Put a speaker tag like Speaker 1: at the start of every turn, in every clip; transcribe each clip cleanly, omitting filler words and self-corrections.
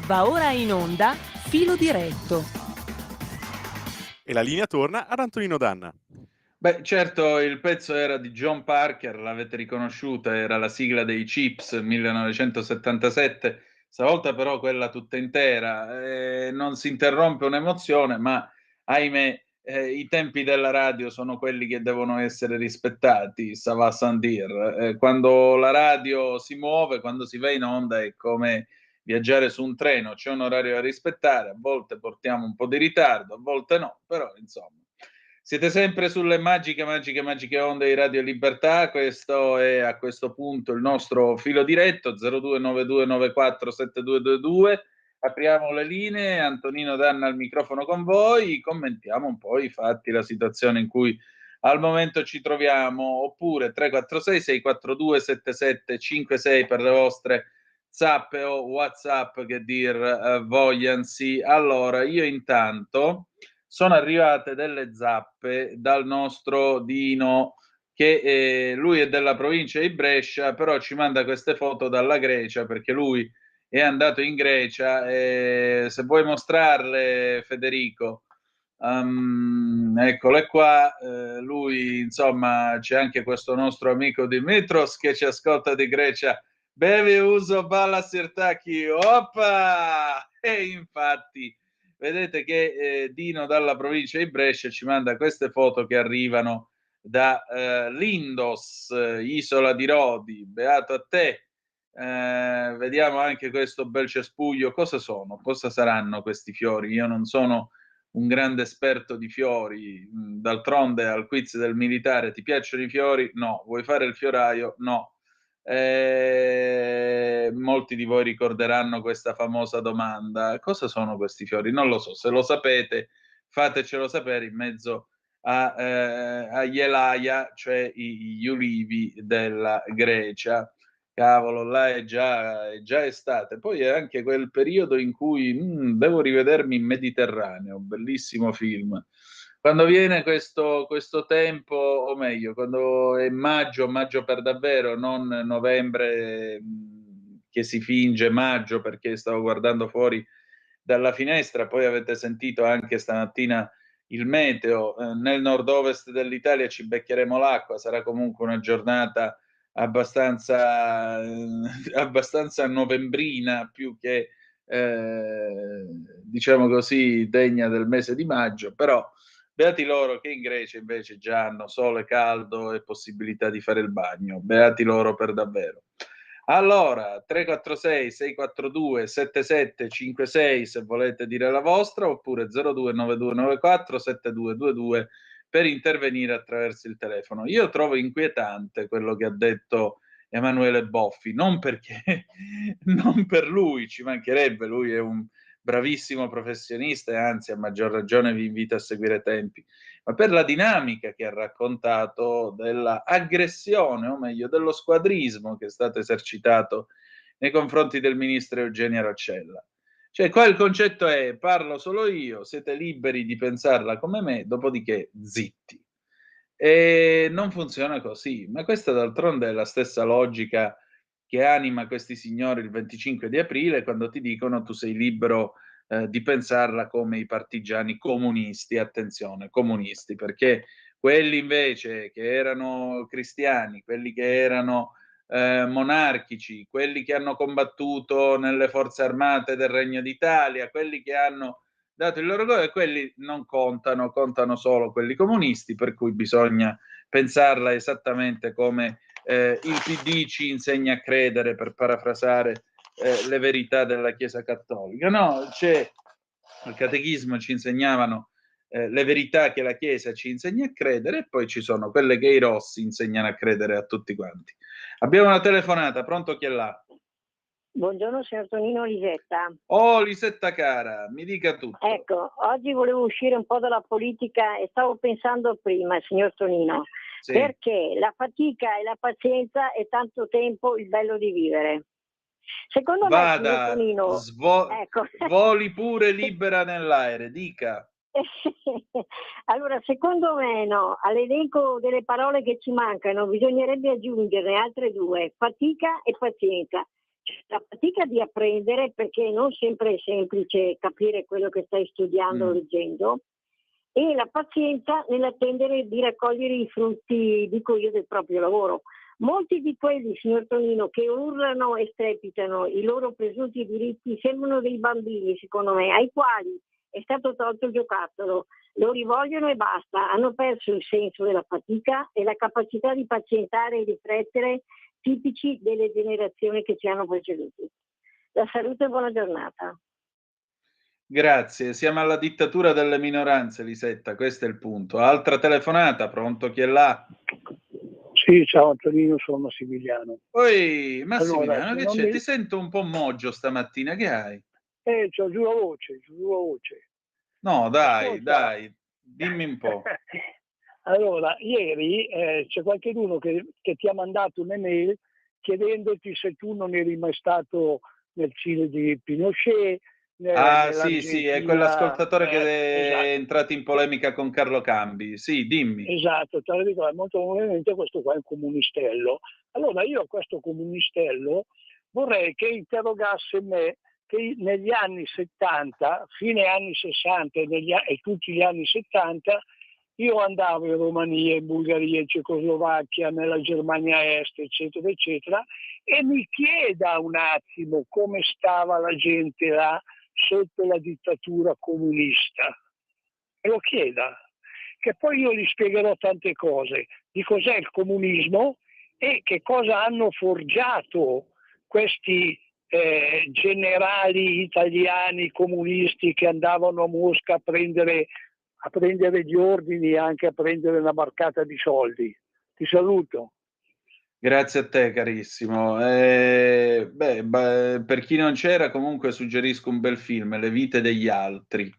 Speaker 1: Va ora in onda Filo Diretto.
Speaker 2: E la linea torna ad Antonino Danna.
Speaker 3: Beh, certo, il pezzo era di John Parker, l'avete riconosciuta, era la sigla dei Chips 1977, stavolta però quella tutta intera. Non si interrompe un'emozione, ma ahimè, i tempi della radio sono quelli che devono essere rispettati, ça va sans dire. Quando la radio si muove, quando si va in onda è come viaggiare su un treno, c'è un orario da rispettare, a volte portiamo un po' di ritardo, a volte no, però insomma. Siete sempre sulle magiche onde di Radio Libertà. Questo è a questo punto il nostro filo diretto 0292947222. Apriamo le linee, Antonino Danna al microfono con voi, commentiamo un po' i fatti, la situazione in cui al momento ci troviamo, oppure 346 642 7756 per le vostre zap o WhatsApp che dir vogliansi. Allora, io intanto sono arrivate delle zappe dal nostro Dino che lui è della provincia di Brescia, però ci manda queste foto dalla Grecia perché lui è andato in Grecia e se vuoi mostrarle, Federico, eccole qua. Lui, insomma, c'è anche questo nostro amico Dimitros che ci ascolta di Grecia. Bevi uso balla sirtaki, oppa! E infatti vedete che Dino dalla provincia di Brescia ci manda queste foto che arrivano da Lindos, isola di Rodi. Beato a te. Vediamo anche questo bel cespuglio. Cosa sono? Cosa saranno questi fiori? Io non sono un grande esperto di fiori. D'altronde al quiz del militare ti piacciono i fiori? No. Vuoi fare il fioraio? No. Molti di voi ricorderanno questa famosa domanda: cosa sono questi fiori? Non lo so, se lo sapete fatecelo sapere in mezzo agli Elaia, cioè gli ulivi della Grecia. Cavolo, là è già estate, poi è anche quel periodo in cui devo rivedermi in Mediterraneo, bellissimo film. Quando viene questo tempo, o meglio, quando è maggio, maggio per davvero, non novembre che si finge maggio, perché stavo guardando fuori dalla finestra, poi avete sentito anche stamattina il meteo, nel nord-ovest dell'Italia ci beccheremo l'acqua, sarà comunque una giornata abbastanza novembrina, più che diciamo così degna del mese di maggio, però beati loro che in Grecia invece già hanno sole caldo e possibilità di fare il bagno, beati loro per davvero. Allora, 346 642 7756 se volete dire la vostra, oppure 029294 7222 per intervenire attraverso il telefono. Io trovo inquietante quello che ha detto Emanuele Boffi, non perché non per lui, ci mancherebbe, lui è un bravissimo professionista e anzi a maggior ragione vi invito a seguire Tempi, ma per la dinamica che ha raccontato della aggressione, o meglio dello squadrismo che è stato esercitato nei confronti del ministro Eugenia Roccella. Cioè qua il concetto è: parlo solo io, siete liberi di pensarla come me, dopodiché zitti. E non funziona così, ma questa d'altronde è la stessa logica che anima questi signori il 25 di aprile quando ti dicono tu sei libero di pensarla come i partigiani comunisti, attenzione, comunisti, perché quelli invece che erano cristiani, quelli che erano monarchici, quelli che hanno combattuto nelle forze armate del Regno d'Italia, quelli che hanno dato il loro governo, quelli non contano, contano solo quelli comunisti, per cui bisogna pensarla esattamente come il PD ci insegna a credere, per parafrasare le verità della Chiesa Cattolica. No, al Catechismo ci insegnavano le verità che la Chiesa ci insegna a credere, e poi ci sono quelle che i Rossi insegnano a credere a tutti quanti. Abbiamo una telefonata, pronto, chi è là?
Speaker 4: Buongiorno signor Tonino, Lisetta.
Speaker 3: Oh, Lisetta cara, mi dica tutto.
Speaker 4: Ecco, oggi volevo uscire un po' dalla politica e stavo pensando prima, signor Tonino,
Speaker 3: Sì.
Speaker 4: perché la fatica e la pazienza è tanto tempo il bello di vivere. Secondo me, signor
Speaker 3: Vada,
Speaker 4: Tonino, ecco.
Speaker 3: voli pure libera nell'aereo, dica.
Speaker 4: Allora, secondo me no, all'elenco delle parole che ci mancano bisognerebbe aggiungerne altre due: fatica e pazienza. La fatica di apprendere, perché non sempre è semplice capire quello che stai studiando o leggendo, e la pazienza nell'attendere di raccogliere i frutti, dico io, del proprio lavoro. Molti di quelli, signor Tonino, che urlano e strepitano i loro presunti diritti sembrano dei bambini, secondo me, ai quali è stato tolto il giocattolo, lo rivogliono e basta, hanno perso il senso della fatica e la capacità di pazientare e riflettere, tipici delle generazioni che ci hanno preceduti. La salute e buona giornata.
Speaker 3: Grazie, siamo alla dittatura delle minoranze, Lisetta, questo è il punto. Altra telefonata, pronto, chi è là?
Speaker 5: Sì, ciao Antonino, sono Massimiliano.
Speaker 3: Poi, Massimiliano,
Speaker 5: Allora,
Speaker 3: che c'è? Ti sento un po' moggio stamattina, che hai?
Speaker 5: c'ho giù la voce.
Speaker 3: No, dai,
Speaker 5: Ascolta.
Speaker 3: dai, dimmi un po'.
Speaker 5: Allora, ieri c'è qualcuno che ti ha mandato un'email chiedendoti se tu non eri mai stato nel Cile di Pinochet.
Speaker 3: Sì, è quell'ascoltatore che è
Speaker 5: Esatto.
Speaker 3: entrato in polemica con Carlo Cambi. Sì, dimmi.
Speaker 5: Esatto, te lo dico, molto probabilmente questo qua è un comunistello. Allora io a questo comunistello vorrei che interrogasse me che negli anni 70, fine anni 60 e tutti gli anni 70, io andavo in Romania, in Bulgaria, in Cecoslovacchia, nella Germania Est, eccetera, eccetera, e mi chieda un attimo come stava la gente là sotto la dittatura comunista. E lo chieda, che poi io gli spiegherò tante cose di cos'è il comunismo e che cosa hanno forgiato questi generali italiani comunisti che andavano a Mosca a prendere gli ordini e anche a prendere una barcata di soldi. Ti saluto.
Speaker 3: Grazie a te, carissimo. Per chi non c'era, comunque suggerisco un bel film, Le vite degli altri.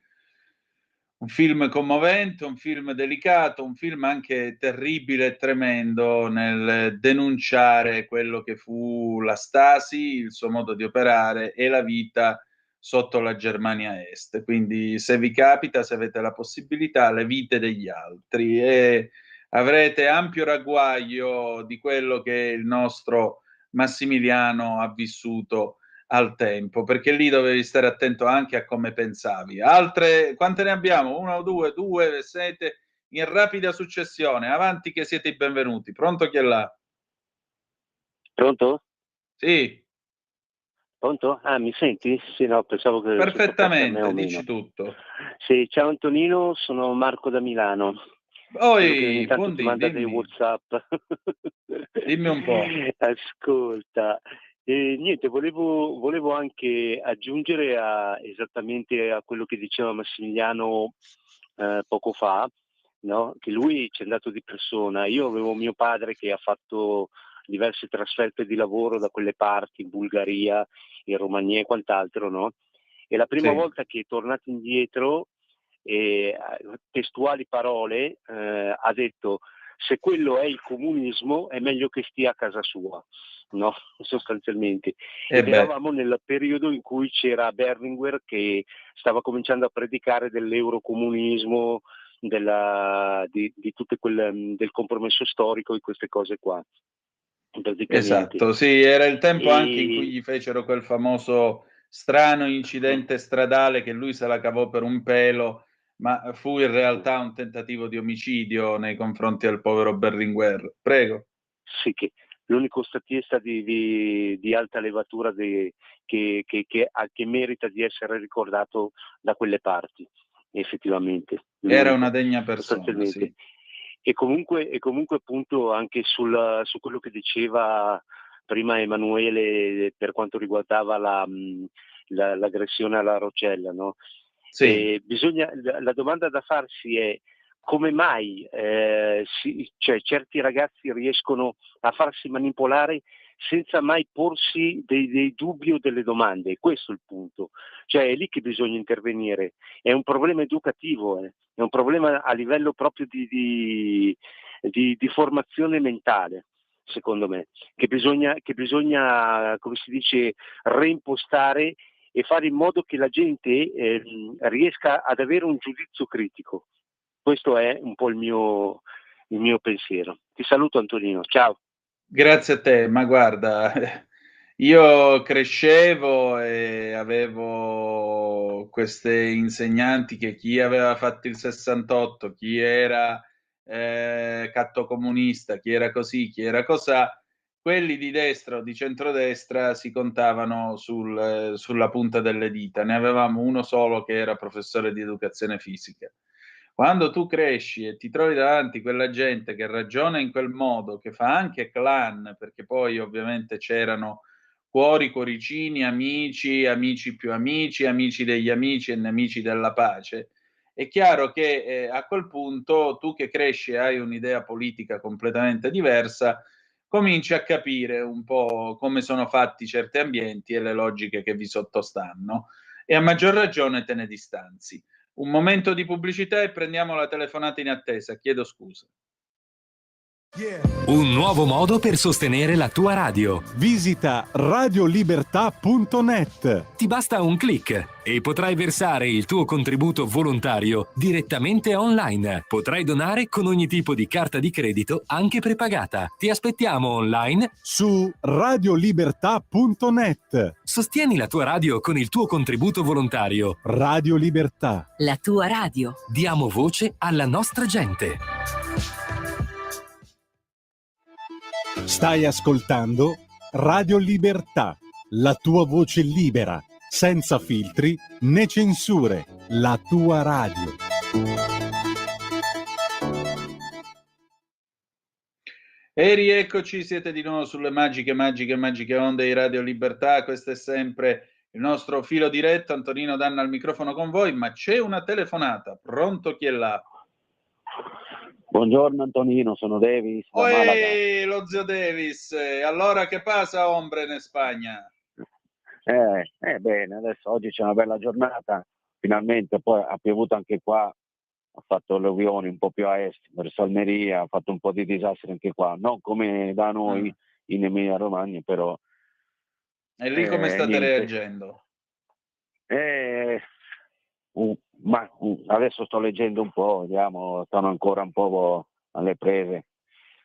Speaker 3: Un film commovente, un film delicato, un film anche terribile e tremendo nel denunciare quello che fu la Stasi, il suo modo di operare e la vita sotto la Germania Est. Quindi se vi capita, se avete la possibilità, Le vite degli altri, e avrete ampio ragguaglio di quello che il nostro Massimiliano ha vissuto al tempo, perché lì dovevi stare attento anche a come pensavi. Altre, quante ne abbiamo? Una o due? Due, siete in rapida successione. Avanti che siete i benvenuti. Pronto, chi è là?
Speaker 6: Pronto?
Speaker 3: Sì.
Speaker 6: Pronto? Ah, mi senti? Sì, no, pensavo che
Speaker 3: perfettamente, dici tutto.
Speaker 6: Sì, ciao Antonino, sono Marco da Milano.
Speaker 3: Oi,
Speaker 6: intanto ti manda dei WhatsApp.
Speaker 3: Dimmi un po'.
Speaker 6: Ascolta, niente, volevo anche aggiungere esattamente a quello che diceva Massimiliano poco fa, no? Che lui ci è andato di persona. Io avevo mio padre che ha fatto diverse trasferte di lavoro da quelle parti, in Bulgaria, in Romania e quant'altro, no? E la prima volta che è tornato indietro, testuali parole, ha detto: se quello è il comunismo è meglio che stia a casa sua, no? Sostanzialmente. Ed eravamo nel periodo in cui c'era Berlinguer che stava cominciando a predicare dell'eurocomunismo, di tutto del compromesso storico e queste cose qua.
Speaker 3: Esatto, sì, era il tempo anche in cui gli fecero quel famoso strano incidente stradale che lui se la cavò per un pelo, ma fu in realtà un tentativo di omicidio nei confronti del povero Berlinguer. Prego.
Speaker 6: Sì, che l'unico statista di alta levatura che merita di essere ricordato da quelle parti, effettivamente.
Speaker 3: Era una degna persona, sì.
Speaker 6: E comunque appunto anche su quello che diceva prima Emanuele per quanto riguardava l'aggressione alla Rocella, no?
Speaker 3: Sì.
Speaker 6: La domanda da farsi è: come mai certi ragazzi riescono a farsi manipolare senza mai porsi dei dubbi o delle domande? Questo è il punto, cioè è lì che bisogna intervenire. È un problema educativo, è un problema a livello proprio di formazione mentale, secondo me, che bisogna, come si dice, reimpostare e fare in modo che la gente riesca ad avere un giudizio critico. Questo è un po' il mio pensiero. Ti saluto Antonino, ciao.
Speaker 3: Grazie a te, ma guarda, Io crescevo e avevo queste insegnanti che chi aveva fatto il 68, chi era cattocomunista, chi era così, chi era cosà, quelli di destra o di centrodestra si contavano sulla punta delle dita. Ne avevamo uno solo che era professore di educazione fisica. Quando tu cresci e ti trovi davanti quella gente che ragiona in quel modo, che fa anche clan, perché poi ovviamente c'erano cuori, cuoricini, amici, amici più amici, amici degli amici e nemici della pace. È chiaro che a quel punto tu che cresci e hai un'idea politica completamente diversa, cominci a capire un po' come sono fatti certi ambienti e le logiche che vi sottostanno e a maggior ragione te ne distanzi. Un momento di pubblicità e prendiamo la telefonata in attesa. Chiedo scusa.
Speaker 7: Un nuovo modo per sostenere la tua radio.
Speaker 8: Visita radiolibertà.net.
Speaker 7: Ti basta un click e potrai versare il tuo contributo volontario direttamente online. Potrai donare con ogni tipo di carta di credito, anche prepagata. Ti aspettiamo online
Speaker 8: su radiolibertà.net.
Speaker 7: Sostieni la tua radio con il tuo contributo volontario.
Speaker 8: Radio Libertà.
Speaker 9: La tua radio.
Speaker 7: Diamo voce alla nostra gente.
Speaker 8: Stai ascoltando Radio Libertà, la tua voce libera, senza filtri né censure, la tua radio.
Speaker 3: E rieccoci, siete di nuovo sulle magiche onde di Radio Libertà. Questo è sempre il nostro filo diretto. Antonino Danna al microfono con voi, ma c'è una telefonata. Pronto, chi è là?
Speaker 10: Buongiorno Antonino, sono Davis da Malaga.
Speaker 3: Lo zio Davis, allora che passa ombre in Spagna?
Speaker 10: Bene, adesso oggi c'è una bella giornata, finalmente, poi ha piovuto anche qua, ha fatto alluvioni un po' più a est, verso Almeria, ha fatto un po' di disastri anche qua, non come da noi in Emilia Romagna, però...
Speaker 3: E lì come state reagendo?
Speaker 10: Adesso sto leggendo un po', vediamo, sono ancora un po' alle prese,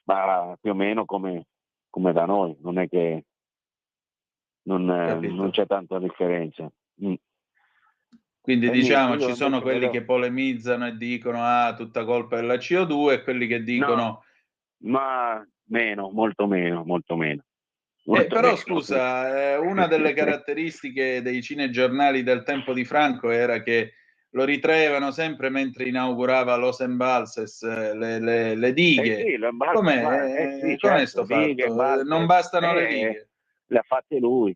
Speaker 10: ma più o meno come da noi, non è che non c'è tanta differenza.
Speaker 3: Quindi diciamo ci sono quelli che polemizzano e dicono tutta colpa della CO2 e quelli che dicono...
Speaker 10: No, ma meno, molto meno.
Speaker 3: Però scusa, una delle caratteristiche dei cinegiornali del tempo di Franco era che lo ritraevano sempre mentre inaugurava Los Embalses, le dighe.
Speaker 10: Sì,
Speaker 3: com'è sto fatto? Non bastano le dighe?
Speaker 10: Le ha fatte lui.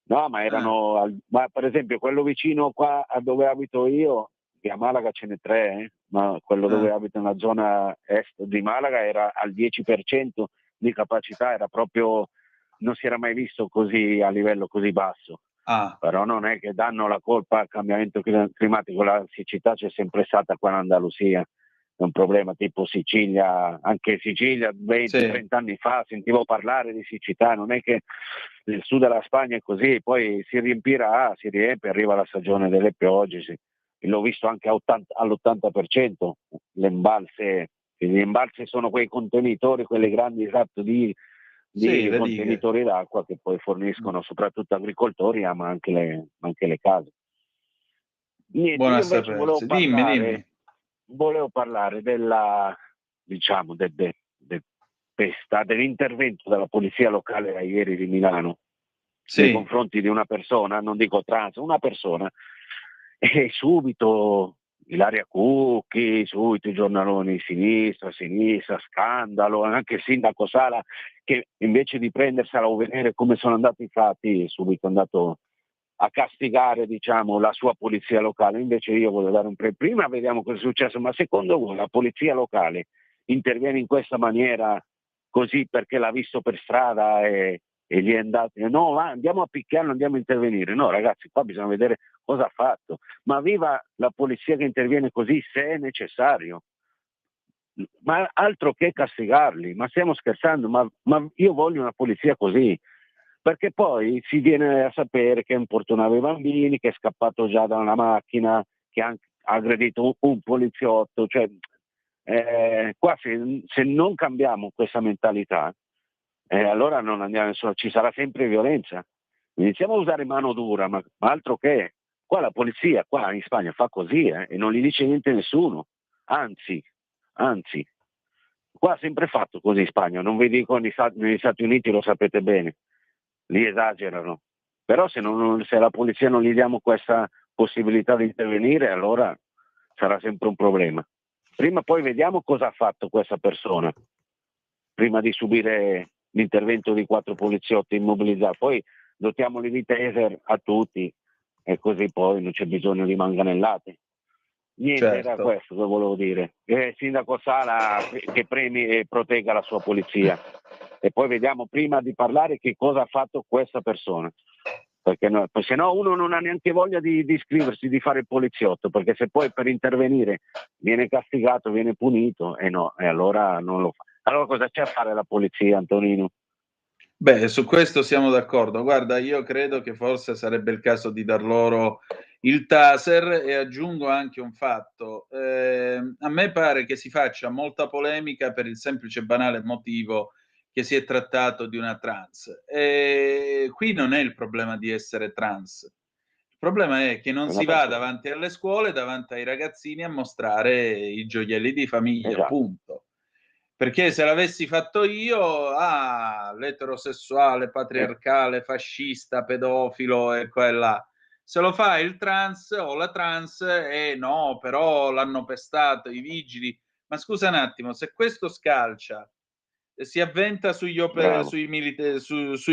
Speaker 10: No, ma erano, ma per esempio quello vicino qua a dove abito io, che a Malaga ce n'è 3, ma quello dove abito nella zona est di Malaga era al 10% di capacità, era proprio, non si era mai visto così a livello così basso. Però non è che danno la colpa al cambiamento climatico, la siccità c'è sempre stata qua in Andalusia, è un problema tipo Sicilia, anche Sicilia 20-30 anni fa sentivo parlare di siccità, non è che nel sud della Spagna è così, poi si riempie, arriva la stagione delle piogge, l'ho visto anche all'80%, gli imbalzi sono quei contenitori, quelli grandi di contenitori d'acqua che poi forniscono soprattutto agricoltori ma anche le case. Niente,
Speaker 3: buono a sapersi. Dimmi.
Speaker 10: Volevo parlare della, diciamo, dell'intervento della polizia locale da ieri di Milano nei confronti di una persona, non dico trans, una persona, e subito Ilaria Cucchi, subito i giornaloni sinistra, scandalo, anche il sindaco Sala che invece di prendersela o vedere come sono andati i fatti è subito andato a castigare, diciamo, la sua polizia locale. Invece io voglio dare prima vediamo cosa è successo, ma secondo voi la polizia locale interviene in questa maniera così perché l'ha visto per strada e gli è andato, no, andiamo a picchiarlo, andiamo a intervenire? No ragazzi, qua bisogna vedere cosa ha fatto, ma viva la polizia che interviene così se è necessario, ma altro che castigarli, ma stiamo scherzando, ma io voglio una polizia così, perché poi si viene a sapere che importunava i bambini, che è scappato già da una macchina, che ha aggredito un poliziotto, cioè qua se non cambiamo questa mentalità allora non andiamo nessuno, ci sarà sempre violenza, Iniziamo a usare mano dura, ma altro che. Qua la polizia, qua in Spagna fa così, e non gli dice niente nessuno. Anzi, qua ha sempre fatto così in Spagna, non vi dico negli Stati Uniti, lo sapete bene, lì esagerano. Però se la polizia non gli diamo questa possibilità di intervenire, allora sarà sempre un problema. Prima poi vediamo cosa ha fatto questa persona, prima di subire l'intervento di 4 poliziotti immobilizzati. Poi dotiamoli di taser a tutti e così poi non c'è bisogno di manganellate. Niente,
Speaker 3: Certo.
Speaker 10: Era questo che volevo dire. Sindaco Sala che premi e protegga la sua polizia. E poi vediamo prima di parlare che cosa ha fatto questa persona. Perché se no uno non ha neanche voglia di iscriversi, di fare il poliziotto, perché se poi per intervenire viene castigato, viene punito, e allora non lo fa. Allora cosa c'è a fare la polizia, Antonino?
Speaker 3: Beh, su questo siamo d'accordo. Guarda, io credo che forse sarebbe il caso di dar loro il taser, e aggiungo anche un fatto. A me pare che si faccia molta polemica per il semplice e banale motivo che si è trattato di una trans. Qui non è il problema di essere trans. Il problema è che non si va davanti alle scuole, davanti ai ragazzini a mostrare i gioielli di famiglia,
Speaker 10: Esatto.
Speaker 3: punto. Perché se l'avessi fatto io, l'eterosessuale, patriarcale, fascista, pedofilo e qua e là. Se lo fa il trans o la trans, no, però l'hanno pestato i vigili. Ma scusa un attimo, se questo scalcia, si avventa sui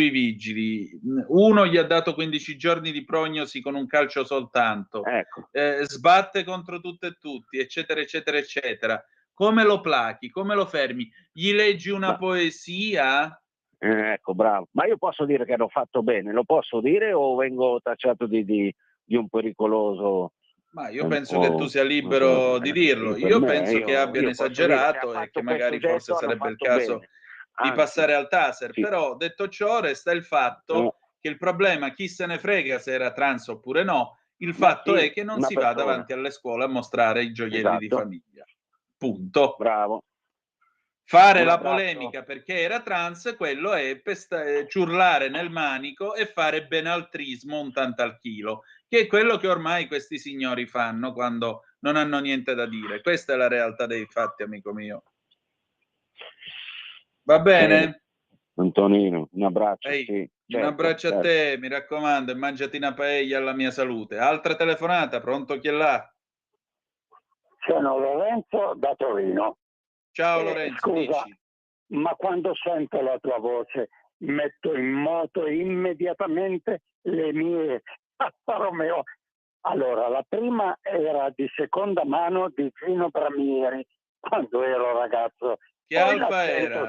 Speaker 3: vigili, uno gli ha dato 15 giorni di prognosi con un calcio soltanto,
Speaker 10: Ecco.
Speaker 3: Sbatte contro tutto e tutti, eccetera, eccetera, eccetera. Come lo plachi? Come lo fermi? Gli leggi una poesia?
Speaker 10: Ecco, bravo. Ma io posso dire che hanno fatto bene? Lo posso dire o vengo tacciato di un pericoloso?
Speaker 3: Ma io penso che tu sia libero di dirlo. Io penso che abbiano esagerato e che magari forse sarebbe il caso di passare al taser.
Speaker 10: Sì.
Speaker 3: Però, detto ciò, resta il fatto che il problema, chi se ne frega se era trans oppure no, il fatto è che non si va davanti alle scuole a mostrare i gioielli di famiglia. Punto.
Speaker 10: Bravo.
Speaker 3: Fare la polemica perché era trans, quello è ciurlare nel manico e fare benaltrismo un tanto al chilo, che è quello che ormai questi signori fanno quando non hanno niente da dire. Questa è la realtà dei fatti, amico mio. Va bene?
Speaker 10: Antonino, un abbraccio.
Speaker 3: Un abbraccio a te, mi raccomando, e mangiati una paella alla mia salute. Altra telefonata, pronto chi è là?
Speaker 5: Sono Lorenzo da Torino.
Speaker 3: Ciao Lorenzo,
Speaker 5: scusa,
Speaker 3: dici.
Speaker 5: Ma quando sento la tua voce metto in moto immediatamente le mie Alfa Romeo. Allora, la prima era di seconda mano di Gino Bramieri, quando ero ragazzo.
Speaker 3: Che Alfa era?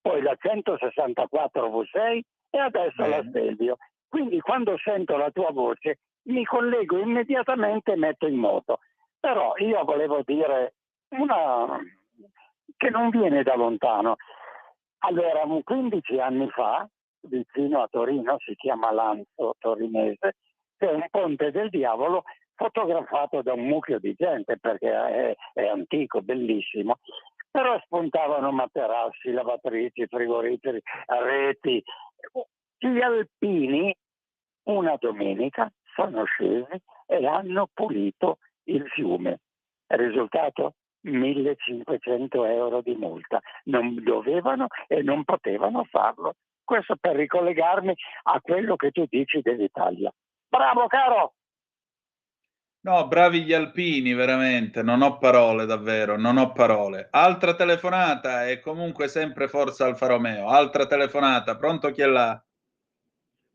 Speaker 5: Poi la 164 V6 e adesso la Stelvio. Quindi quando sento la tua voce mi collego immediatamente e metto in moto. Però io volevo dire una che non viene da lontano. Allora, 15 anni fa, vicino a Torino, si chiama Lanzo Torinese, c'è un ponte del diavolo fotografato da un mucchio di gente, perché è antico, bellissimo. Però spuntavano materassi, lavatrici, frigoriferi, reti. Gli alpini, una domenica, sono scesi e hanno pulito il fiume. Il risultato? 1.500 euro di multa. Non dovevano e non potevano farlo. Questo per ricollegarmi a quello che tu dici dell'Italia. Bravo, caro!
Speaker 3: No, bravi gli alpini, veramente, non ho parole, davvero, non ho parole. Altra telefonata e comunque sempre forza Alfa Romeo. Altra telefonata, pronto chi è là?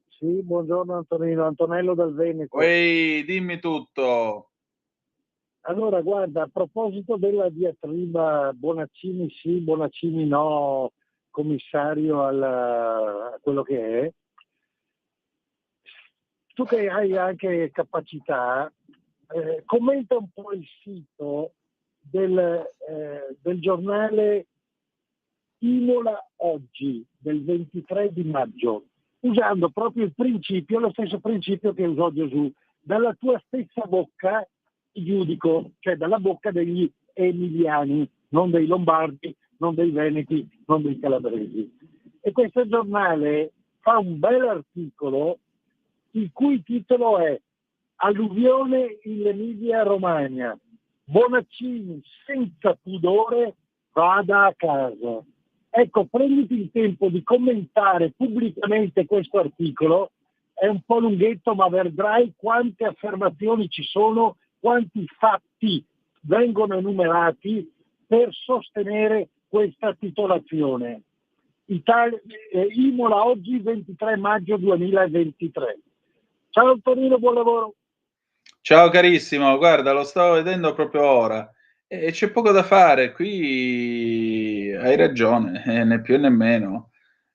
Speaker 9: Sì, buongiorno Antonino, Antonello dal Veneto.
Speaker 3: Ehi, dimmi tutto.
Speaker 9: Allora, guarda, a proposito della diatriba Bonaccini sì, Bonaccini no, commissario a quello che è, tu che hai anche capacità, commenta un po' il sito del giornale Imola Oggi, del 23 di maggio, usando proprio il principio, lo stesso principio che usò Gesù. Dalla tua stessa bocca giudico, cioè dalla bocca degli emiliani, non dei lombardi, non dei veneti, non dei calabresi. E questo giornale fa un bel articolo il cui titolo è Alluvione in Emilia Romagna. Bonaccini senza pudore vada a casa. Ecco, prenditi il tempo di commentare pubblicamente questo articolo, è un po' lunghetto, ma vedrai quante affermazioni ci sono, quanti fatti vengono enumerati per sostenere questa titolazione. Imola oggi 23 maggio 2023. Ciao Antonino, buon lavoro.
Speaker 3: Ciao carissimo, guarda, lo stavo vedendo proprio ora e c'è poco da fare, qui hai ragione, né più né meno.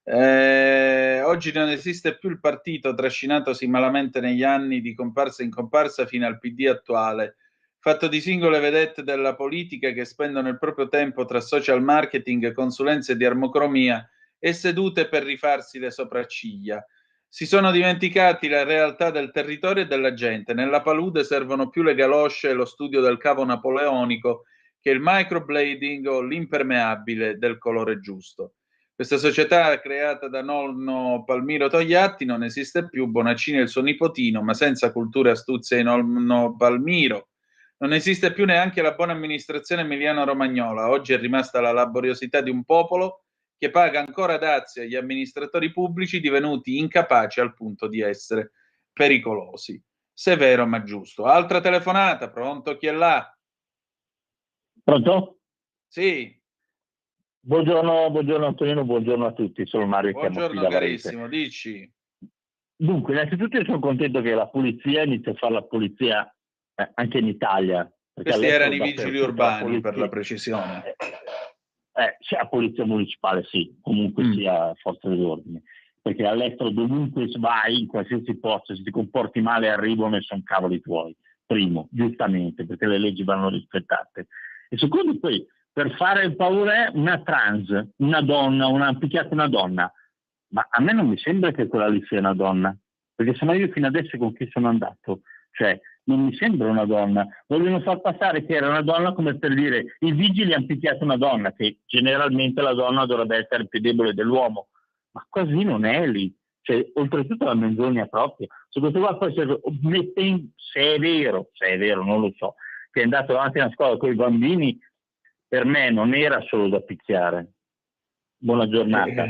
Speaker 3: Oggi non esiste più il partito trascinatosi malamente negli anni di comparsa in comparsa fino al PD attuale, fatto di singole vedette della politica che spendono il proprio tempo tra social marketing, consulenze di armocromia e sedute per rifarsi le sopracciglia. Si sono dimenticati la realtà del territorio e della gente. Nella palude servono più le galosce e lo studio del cavo napoleonico che il microblading o l'impermeabile del colore giusto. Questa società creata da nonno Palmiro Togliatti non esiste più, Bonaccini e il suo nipotino, ma senza cultura e astuzia di nonno Palmiro. Non esiste più neanche la buona amministrazione emiliano-romagnola. Oggi è rimasta la laboriosità di un popolo che paga ancora dazi agli amministratori pubblici divenuti incapaci al punto di essere pericolosi. Severo ma giusto. Altra telefonata, pronto? Chi è là?
Speaker 11: Pronto?
Speaker 3: Sì.
Speaker 11: Buongiorno Antonino, buongiorno a tutti, sono Mario
Speaker 3: Buongiorno carissimo, dici.
Speaker 11: Dunque, innanzitutto io sono contento che la polizia inizi a fare la polizia anche in Italia.
Speaker 3: Questi erano i vigili urbani, per la precisione.
Speaker 11: Sia polizia municipale, sì, comunque sia forza dell'ordine. Perché all'estero dovunque vai, in qualsiasi posto, se ti comporti male arrivano e sono cavoli tuoi. Primo, giustamente, perché le leggi vanno rispettate. E secondo, poi, per fare paura una trans, una donna, ha picchiato una donna. Ma a me non mi sembra che quella lì sia una donna, perché sennò io fino adesso con chi sono andato? Cioè, non mi sembra una donna. Vogliono far passare che era una donna come per dire i vigili hanno picchiato una donna, che generalmente la donna dovrebbe essere più debole dell'uomo. Ma così non è lì. Cioè, oltretutto la menzogna proprio. Se questo qua poi se è vero, non lo so, che è andato davanti a una scuola con i bambini, per me non era solo da picchiare. Buona giornata.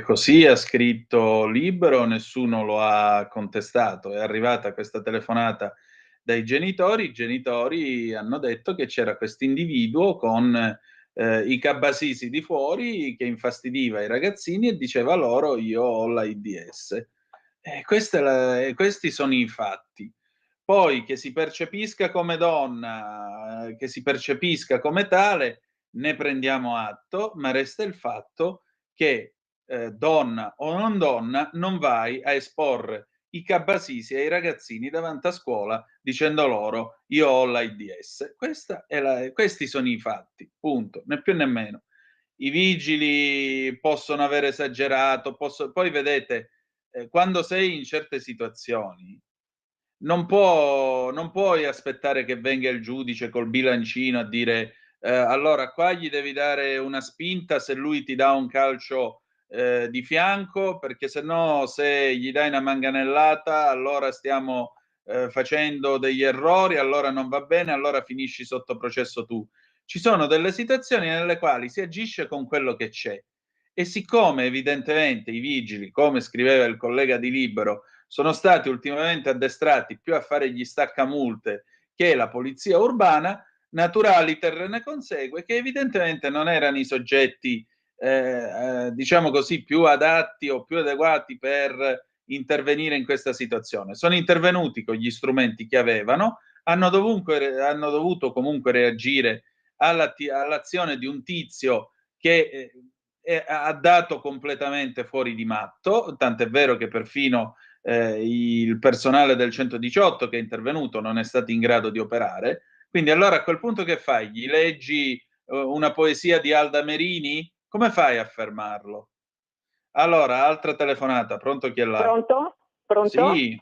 Speaker 3: Così ha scritto Libero, nessuno lo ha contestato. È arrivata questa telefonata dai genitori, i genitori hanno detto che c'era questo individuo con i cabasisi di fuori che infastidiva i ragazzini e diceva loro io ho l'AIDS. Questi sono i fatti. Poi che si percepisca come donna, che si percepisca come tale, ne prendiamo atto, ma resta il fatto che donna o non donna non vai a esporre i cabasisi ai ragazzini davanti a scuola dicendo loro io ho l'AIDS. Questi sono i fatti, punto, né più né meno. I vigili possono aver esagerato, poi vedete, quando sei in certe situazioni non puoi aspettare che venga il giudice col bilancino a dire allora qua gli devi dare una spinta se lui ti dà un calcio di fianco, perché se gli dai una manganellata allora stiamo facendo degli errori, allora non va bene, allora finisci sotto processo tu. Ci sono delle situazioni nelle quali si agisce con quello che c'è e siccome evidentemente i vigili, come scriveva il collega di Libero, sono stati ultimamente addestrati più a fare gli staccamulte che la polizia urbana, naturaliter ne consegue che evidentemente non erano i soggetti, diciamo così, più adatti o più adeguati per intervenire in questa situazione. Sono intervenuti con gli strumenti che avevano, hanno dovuto comunque reagire all'azione di un tizio che ha dato completamente fuori di matto, tant'è vero che perfino il personale del 118 che è intervenuto non è stato in grado di operare. Quindi allora a quel punto che fai? Gli leggi una poesia di Alda Merini? Come fai a fermarlo? Allora, altra telefonata, pronto chi è là?
Speaker 12: Pronto?
Speaker 3: Sì.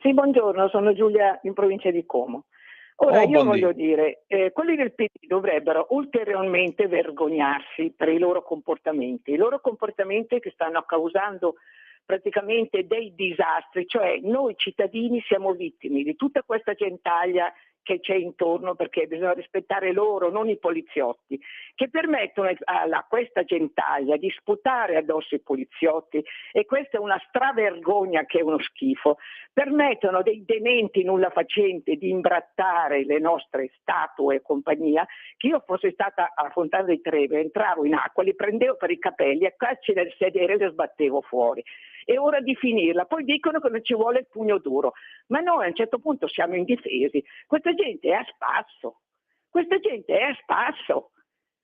Speaker 12: Sì, buongiorno, sono Giulia in provincia di Como. Ora io voglio dire, quelli del PD dovrebbero ulteriormente vergognarsi per i loro comportamenti che stanno causando praticamente dei disastri, cioè noi cittadini siamo vittime di tutta questa gentaglia che c'è intorno, perché bisogna rispettare loro, non i poliziotti, che permettono a questa gentaglia di sputare addosso i poliziotti, e questa è una stravergogna che è uno schifo. Permettono dei dementi nulla facenti di imbrattare le nostre statue e compagnia, che io fossi stata a Fontana di Trevi, entravo in acqua, li prendevo per i capelli, a calci del sedere e li sbattevo fuori. È ora di finirla. Poi dicono che non ci vuole il pugno duro, ma noi a un certo punto siamo indifesi. Questa gente è a spasso,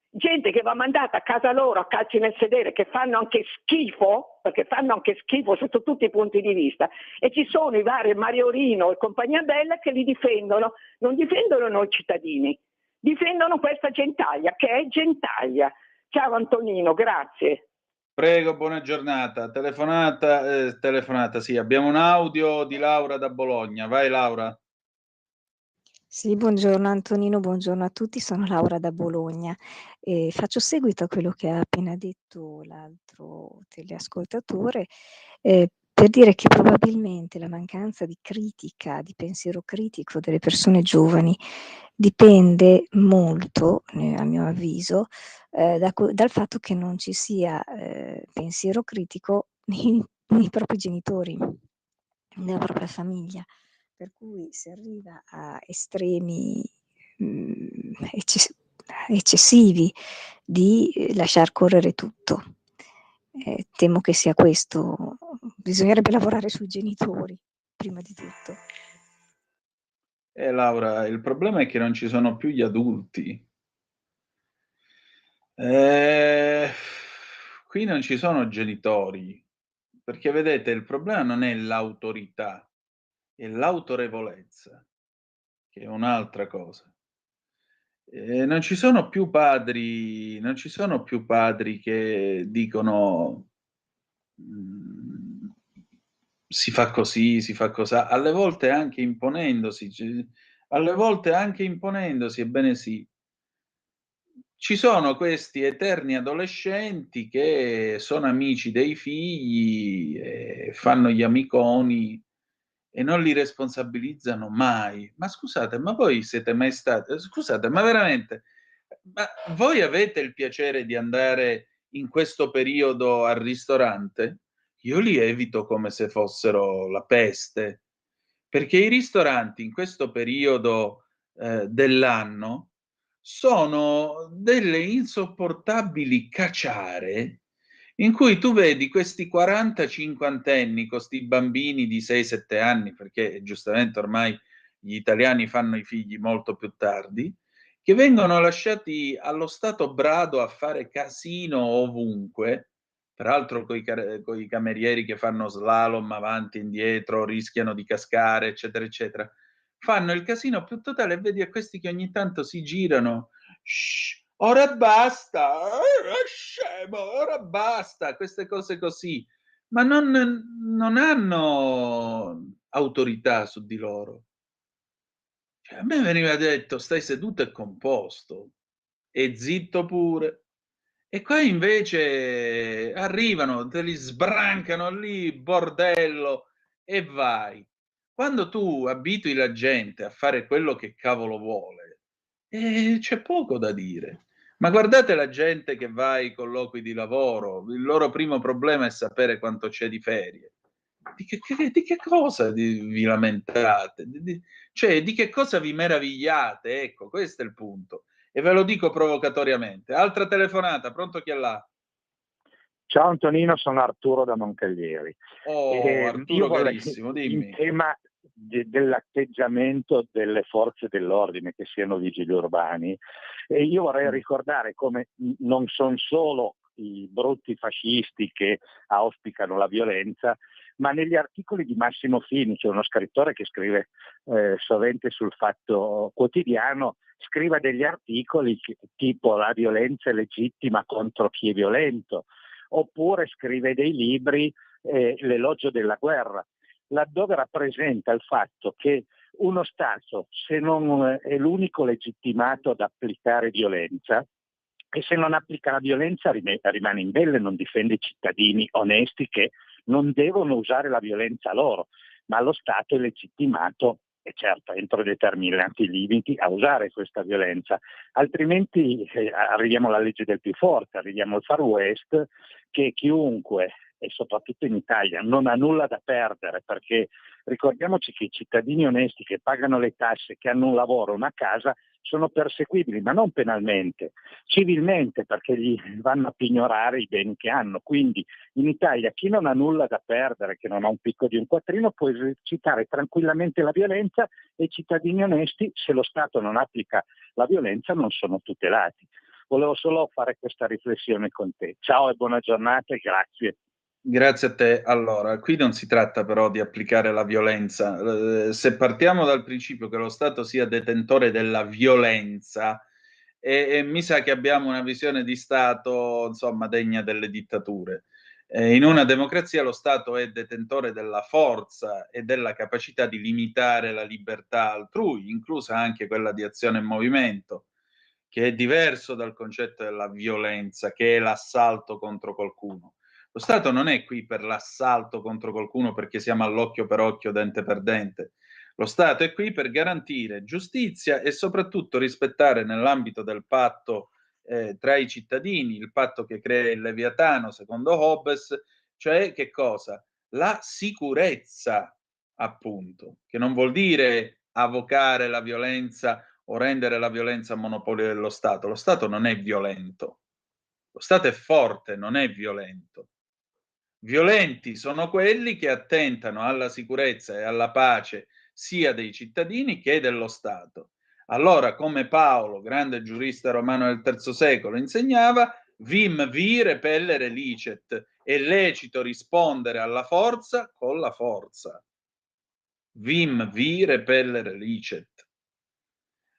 Speaker 12: gente che va mandata a casa loro a calci nel sedere, che fanno anche schifo, perché fanno anche schifo sotto tutti i punti di vista, e ci sono i vari Mariorino e compagnia bella che li difendono. Non difendono noi cittadini, difendono questa gentaglia, che è gentaglia. Ciao Antonino, grazie.
Speaker 3: Prego, buona giornata. Telefonata, sì. Abbiamo un audio di Laura da Bologna. Vai Laura.
Speaker 13: Sì, buongiorno Antonino, buongiorno a tutti, sono Laura da Bologna e faccio seguito a quello che ha appena detto l'altro teleascoltatore, per dire che probabilmente la mancanza di critica, di pensiero critico delle persone giovani dipende molto, a mio avviso, dal fatto che non ci sia pensiero critico nei propri genitori, nella propria famiglia. Per cui si arriva a estremi eccessivi di lasciar correre tutto. Temo che sia questo. Bisognerebbe lavorare sui genitori, prima di tutto.
Speaker 3: Laura, il problema è che non ci sono più gli adulti. Qui non ci sono genitori, perché vedete, il problema non è l'autorità, è l'autorevolezza, che è un'altra cosa. Non ci sono più padri che dicono si fa così, si fa cosà, alle volte anche imponendosi, ebbene sì. Ci sono questi eterni adolescenti che sono amici dei figli, fanno gli amiconi e non li responsabilizzano mai. Ma scusate, ma voi siete mai stati... Scusate, ma veramente... Ma voi avete il piacere di andare in questo periodo al ristorante? Io li evito come se fossero la peste, perché i ristoranti in questo periodo dell'anno sono delle insopportabili caciare in cui tu vedi questi 40-50enni, questi bambini di 6-7 anni, perché giustamente ormai gli italiani fanno i figli molto più tardi, che vengono lasciati allo stato brado a fare casino ovunque, peraltro coi camerieri che fanno slalom avanti e indietro, rischiano di cascare, eccetera, eccetera. Fanno il casino più totale e vedi a questi che ogni tanto si girano. Shh, ora basta, scemo, ora basta, queste cose così. Ma non hanno autorità su di loro. Cioè, a me veniva detto, stai seduto e composto, e zitto pure. E qua invece arrivano, te li sbrancano lì, bordello, e vai. Quando tu abitui la gente a fare quello che cavolo vuole, c'è poco da dire. Ma guardate la gente che va ai colloqui di lavoro, il loro primo problema è sapere quanto c'è di ferie. Di che cosa vi lamentate? Cioè, di che cosa vi meravigliate? Ecco, questo è il punto. E ve lo dico provocatoriamente. Altra telefonata, pronto chi è là?
Speaker 14: Ciao Antonino, sono Arturo da Moncaglieri.
Speaker 3: Arturo carissimo, dimmi.
Speaker 14: In tema dell'atteggiamento delle forze dell'ordine, che siano vigili urbani, io vorrei ricordare come non sono solo i brutti fascisti che auspicano la violenza, ma negli articoli di Massimo Fini, c'è uno scrittore che scrive sovente sul Fatto Quotidiano, scrive degli articoli tipo la violenza è legittima contro chi è violento, oppure scrive dei libri, l'elogio della guerra, laddove rappresenta il fatto che uno Stato, se non è l'unico legittimato ad applicare violenza, e se non applica la violenza rimane imbelle, non difende i cittadini onesti che non devono usare la violenza loro, ma lo Stato è legittimato, e certo entro determinati limiti, a usare questa violenza. Altrimenti arriviamo alla legge del più forte, arriviamo al Far West, che chiunque, e soprattutto in Italia, non ha nulla da perdere, perché ricordiamoci che i cittadini onesti che pagano le tasse, che hanno un lavoro, una casa, sono perseguibili, ma non penalmente, civilmente, perché gli vanno a pignorare i beni che hanno. Quindi in Italia chi non ha nulla da perdere, che non ha un picco di un quattrino, può esercitare tranquillamente la violenza, e i cittadini onesti, se lo Stato non applica la violenza, non sono tutelati. Volevo solo fare questa riflessione con te. Ciao e buona giornata e grazie.
Speaker 3: Grazie a te. Allora, qui non si tratta però di applicare la violenza. Se partiamo dal principio che lo Stato sia detentore della violenza, mi sa che abbiamo una visione di Stato, insomma, degna delle dittature. In una democrazia lo Stato è detentore della forza e della capacità di limitare la libertà altrui, inclusa anche quella di azione e movimento, che è diverso dal concetto della violenza, che è l'assalto contro qualcuno. Lo Stato non è qui per l'assalto contro qualcuno perché siamo all'occhio per occhio, dente per dente. Lo Stato è qui per garantire giustizia e soprattutto rispettare nell'ambito del patto tra i cittadini, il patto che crea il Leviatano, secondo Hobbes, cioè che cosa? La sicurezza, appunto, che non vuol dire avocare la violenza o rendere la violenza monopolio dello Stato. Lo Stato non è violento. Lo Stato è forte, non è violento. Violenti sono quelli che attentano alla sicurezza e alla pace sia dei cittadini che dello Stato. Allora, come Paolo, grande giurista romano del III secolo, insegnava, vim vi repellere licet, è lecito rispondere alla forza con la forza. Vim vi repellere licet.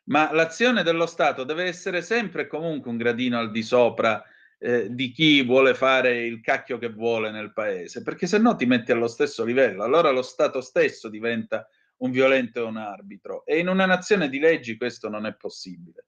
Speaker 3: Ma l'azione dello Stato deve essere sempre e comunque un gradino al di sopra di chi vuole fare il cacchio che vuole nel paese, perché se no ti metti allo stesso livello, allora lo Stato stesso diventa un violento e un arbitro, e in una nazione di leggi questo non è possibile.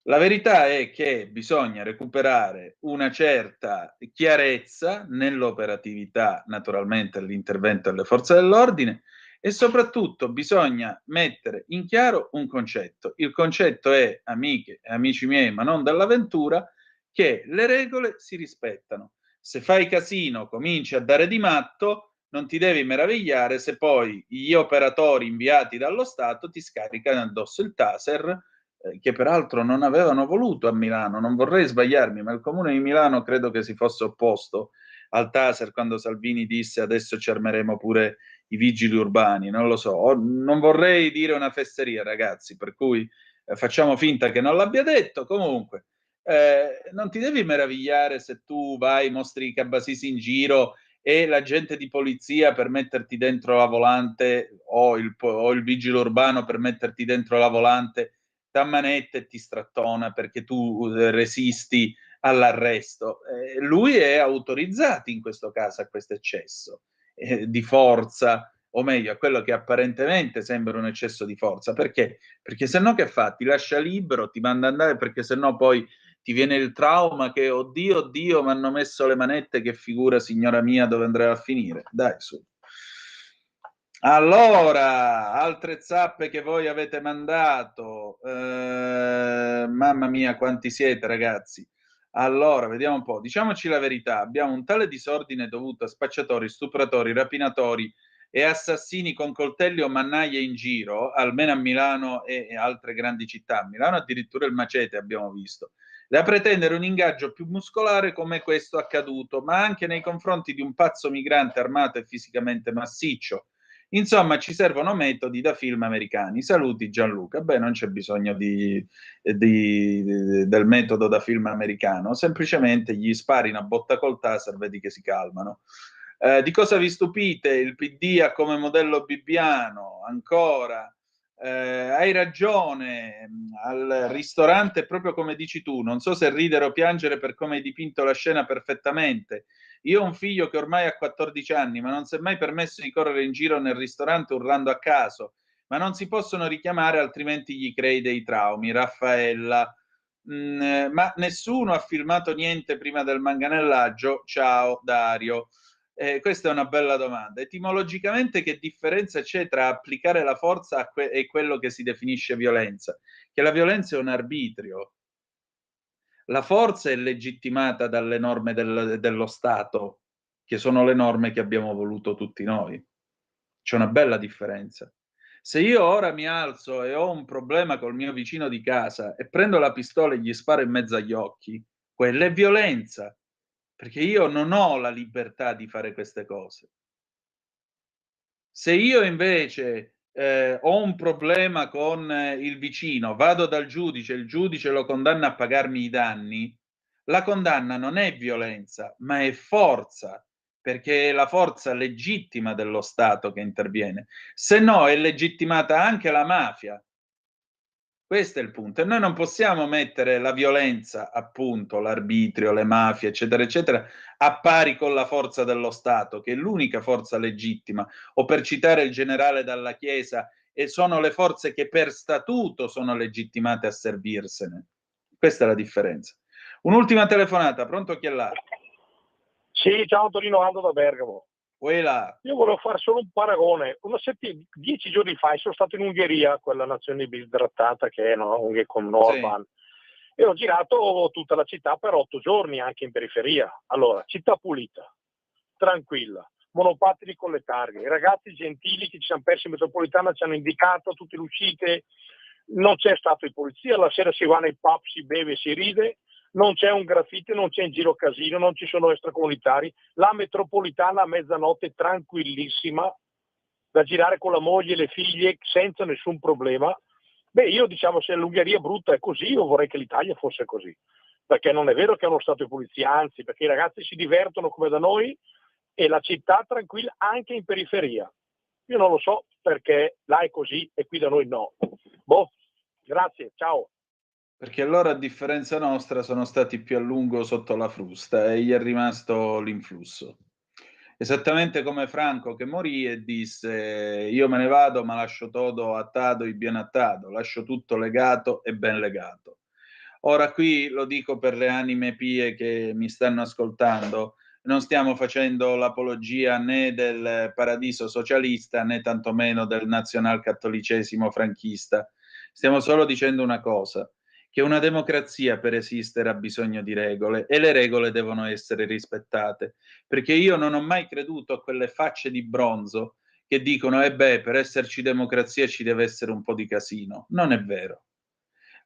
Speaker 3: La verità è che bisogna recuperare una certa chiarezza nell'operatività, naturalmente all'intervento delle forze dell'ordine, e soprattutto bisogna mettere in chiaro un concetto. Il concetto è, amiche e amici miei, ma non dell'avventura, che le regole si rispettano. Se fai casino, cominci a dare di matto, non ti devi meravigliare se poi gli operatori inviati dallo Stato ti scaricano addosso il taser, che peraltro non avevano voluto a Milano. Non vorrei sbagliarmi, ma il comune di Milano credo che si fosse opposto al taser quando Salvini disse adesso ci armeremo pure i vigili urbani, non lo so. Non vorrei dire una fesseria, ragazzi, per cui facciamo finta che non l'abbia detto. Comunque, non ti devi meravigliare se tu vai, mostri i cabasisi in giro e l'agente di polizia per metterti dentro la volante o il vigile urbano per metterti dentro la volante t'ammanetta e ti strattona perché tu resisti all'arresto. Lui è autorizzato in questo caso a questo eccesso di forza, o meglio a quello che apparentemente sembra un eccesso di forza. Perché? Perché se no che fa? Ti lascia libero, ti manda andare, perché se no poi ti viene il trauma che oddio, oddio, mi hanno messo le manette, che figura, signora mia, dove andrà a finire? Dai, su. Allora, altre zappe che voi avete mandato. Mamma mia, quanti siete, ragazzi. Allora, vediamo un po'. Diciamoci la verità, abbiamo un tale disordine dovuto a spacciatori, stupratori, rapinatori e assassini con coltelli o mannaie in giro, almeno a Milano e altre grandi città. A Milano addirittura il macete abbiamo visto. Da pretendere un ingaggio più muscolare come questo accaduto, ma anche nei confronti di un pazzo migrante armato e fisicamente massiccio. Insomma, ci servono metodi da film americani. Saluti Gianluca. Beh, non c'è bisogno del metodo da film americano, semplicemente gli spari una botta col taser, vedi che si calmano. Di cosa vi stupite? Il PD ha come modello Bibbiano, ancora. Hai ragione, al ristorante, proprio come dici tu, non so se ridere o piangere per come hai dipinto la scena perfettamente. Io ho un figlio che ormai ha 14 anni, ma non si è mai permesso di correre in giro nel ristorante urlando a caso, ma non si possono richiamare, altrimenti gli crei dei traumi. Raffaella, ma nessuno ha filmato niente prima del manganellaggio? Ciao Dario. Questa è una bella domanda. Etimologicamente che differenza c'è tra applicare la forza e quello che si definisce violenza? Che la violenza è un arbitrio. La forza è legittimata dalle norme dello Stato, che sono le norme che abbiamo voluto tutti noi. C'è una bella differenza. Se io ora mi alzo e ho un problema col mio vicino di casa e prendo la pistola e gli sparo in mezzo agli occhi, quella è violenza, perché io non ho la libertà di fare queste cose. Se io invece ho un problema con il vicino, vado dal giudice, il giudice lo condanna a pagarmi i danni, la condanna non è violenza, ma è forza, perché è la forza legittima dello Stato che interviene. Se no è legittimata anche la mafia. Questo è il punto. E noi non possiamo mettere la violenza, appunto, l'arbitrio, le mafie, eccetera, eccetera, a pari con la forza dello Stato, che è l'unica forza legittima. O per citare il generale Dalla Chiesa, e sono le forze che per statuto sono legittimate a servirsene. Questa è la differenza. Un'ultima telefonata, pronto chi è là?
Speaker 15: Sì, ciao Antonino, Aldo da Bergamo.
Speaker 3: Io
Speaker 15: volevo fare solo un paragone. 10 giorni fa sono stato in Ungheria, quella nazione bistrattata che è, no? Con Orban. Sì. E ho girato tutta la città per 8 giorni, anche in periferia. Allora, città pulita, tranquilla, monopattini con le targhe, i ragazzi gentili che ci siamo persi in metropolitana ci hanno indicato tutte le uscite, non c'è stato di polizia, la sera si va nei pub, si beve, si ride. Non c'è un graffiti, non c'è in giro casino, non ci sono extracomunitari. La metropolitana a mezzanotte tranquillissima, da girare con la moglie e le figlie senza nessun problema. Beh, io diciamo, se l'Ungheria è brutta è così, io vorrei che l'Italia fosse così. Perché non è vero che è uno stato di polizia, anzi, perché i ragazzi si divertono come da noi e la città tranquilla anche in periferia. Io non lo so perché là è così e qui da noi no. Boh, grazie, ciao.
Speaker 3: Perché loro, a differenza nostra, sono stati più a lungo sotto la frusta e gli è rimasto l'influsso. Esattamente come Franco, che morì e disse: io me ne vado ma lascio todo attado e bien attado, lascio tutto legato e ben legato. Ora qui lo dico per le anime pie che mi stanno ascoltando, non stiamo facendo l'apologia né del paradiso socialista né tantomeno del nazionalcattolicesimo franchista. Stiamo solo dicendo una cosa: che una democrazia per esistere ha bisogno di regole e le regole devono essere rispettate, perché io non ho mai creduto a quelle facce di bronzo che dicono per esserci democrazia ci deve essere un po' di casino. Non è vero.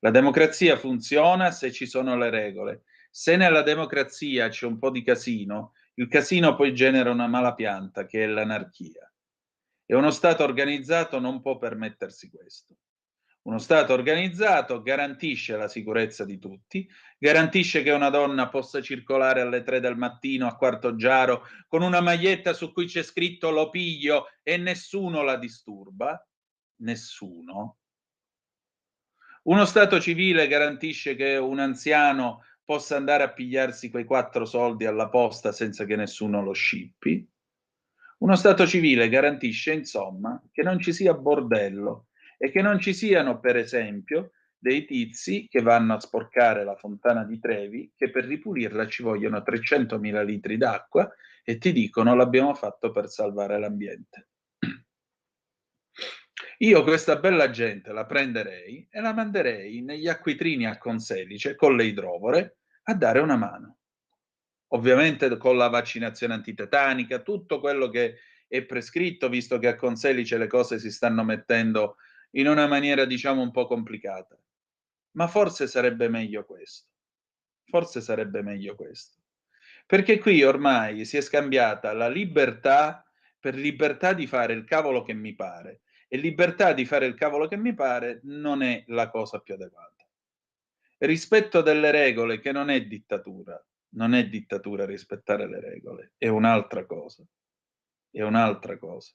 Speaker 3: La democrazia funziona se ci sono le regole. Se nella democrazia c'è un po' di casino, il casino poi genera una mala pianta che è l'anarchia. E uno Stato organizzato non può permettersi questo. Uno Stato organizzato garantisce la sicurezza di tutti, garantisce che una donna possa circolare alle 3 del mattino a Quartoggiaro con una maglietta su cui c'è scritto "lo piglio" e nessuno la disturba, nessuno. Uno Stato civile garantisce che un anziano possa andare a pigliarsi quei 4 soldi alla posta senza che nessuno lo scippi. Uno Stato civile garantisce, insomma, che non ci sia bordello e che non ci siano, per esempio, dei tizi che vanno a sporcare la fontana di Trevi, che per ripulirla ci vogliono 300.000 litri d'acqua e ti dicono l'abbiamo fatto per salvare l'ambiente. Io questa bella gente la prenderei e la manderei negli acquitrini a Conselice con le idrovore a dare una mano. Ovviamente con la vaccinazione antitetanica, tutto quello che è prescritto, visto che a Conselice le cose si stanno mettendo in una maniera, diciamo, un po' complicata. Ma forse sarebbe meglio questo. Forse sarebbe meglio questo. Perché qui ormai si è scambiata la libertà per libertà di fare il cavolo che mi pare. E libertà di fare il cavolo che mi pare non è la cosa più adeguata. Rispetto delle regole, che non è dittatura, non è dittatura rispettare le regole, è un'altra cosa. È un'altra cosa.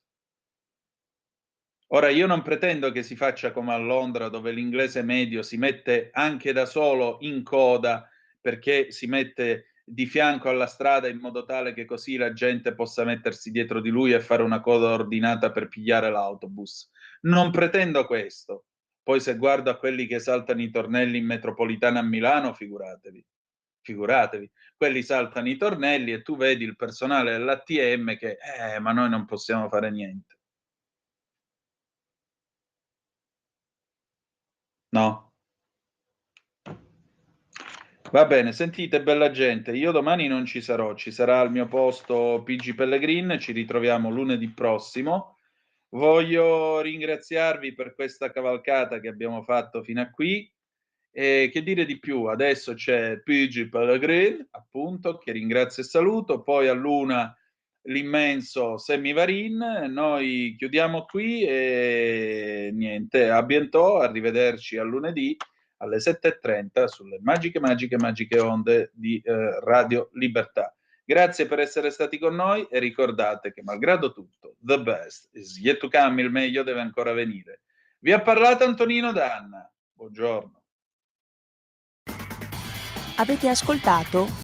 Speaker 3: Ora, io non pretendo che si faccia come a Londra, dove l'inglese medio si mette anche da solo in coda perché si mette di fianco alla strada in modo tale che così la gente possa mettersi dietro di lui e fare una coda ordinata per pigliare l'autobus. Non pretendo questo. Poi se guardo a quelli che saltano i tornelli in metropolitana a Milano, figuratevi. Quelli saltano i tornelli e tu vedi il personale dell'ATM che ma noi non possiamo fare niente. No? Va bene, sentite bella gente, io domani non ci sarò, ci sarà al mio posto PG Pellegrin, ci ritroviamo lunedì prossimo. Voglio ringraziarvi per questa cavalcata che abbiamo fatto fino a qui. E che dire di più? Adesso c'è PG Pellegrin, appunto, che ringrazio e saluto, poi all'una l'immenso Semivarin, noi chiudiamo qui e niente, a bientôt, arrivederci a lunedì alle 7:30 sulle magiche onde di Radio Libertà. Grazie per essere stati con noi e ricordate che malgrado tutto, the best is yet to come, il meglio deve ancora venire. Vi ha parlato Antonino Danna. Buongiorno.
Speaker 1: Avete ascoltato